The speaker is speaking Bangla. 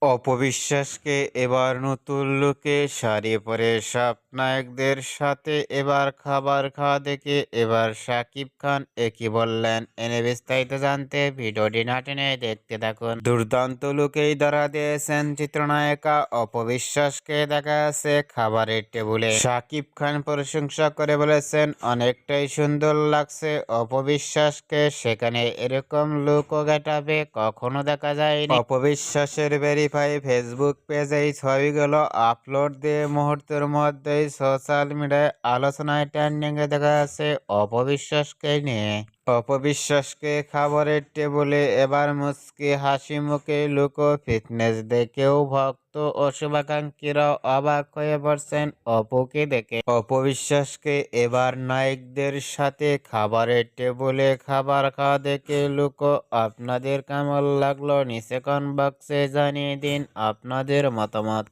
অপবিশ্বাসকে এবার নতুন লুকে শাড়ি পরে সব নায়কদের সাথে এবার খাবার খাওয়া দেখে এবার শাকিব খান একই বললেন। এনে বিস্তারিত জানতে ভিডিওটি না টেনে দেখতে থাকুন। দুর্দান্ত লুকেই ধরা দিয়েছেন চিত্রনায়িকা অপবিশ্বাসকে, দেখা যাচ্ছে খাবারের টেবিলে। শাকিব খান প্রশংসা করে বলেছেন, অনেকটাই সুন্দর লাগছে অপবিশ্বাসকে, সেখানে এরকম লুক ও গেটআপে কখনো দেখা যায়নি। অপবিশ্বাসের ভেরিফাই ফেসবুক পেজে এই ছবিগুলো আপলোড দিয়ে মুহূর্তের মধ্যেই সোশ্যাল মিডিয়ায় আলোচনায় ট্রেন্ডিংয়ে দেখা যাচ্ছে অপবিশ্বাসকে নিয়ে। অপবিশ্বাসকে খাবারের টেবিলে এবার মুচকি হাসি মুখে লুক ও ফিটনেস দেখেও ভক্ত ও শুভাকাঙ্ক্ষীরাও অবাক হয়ে পড়ছেন অপুকে দেখে। অপবিশ্বাসকে এবার নায়কদের সাথে খাবারের টেবিলে খাবার খাওয়া দেখে লুক আপনাদের কেমন লাগলো নিচে কমেন্ট বক্সে জানিয়ে দিন আপনাদের মতামত।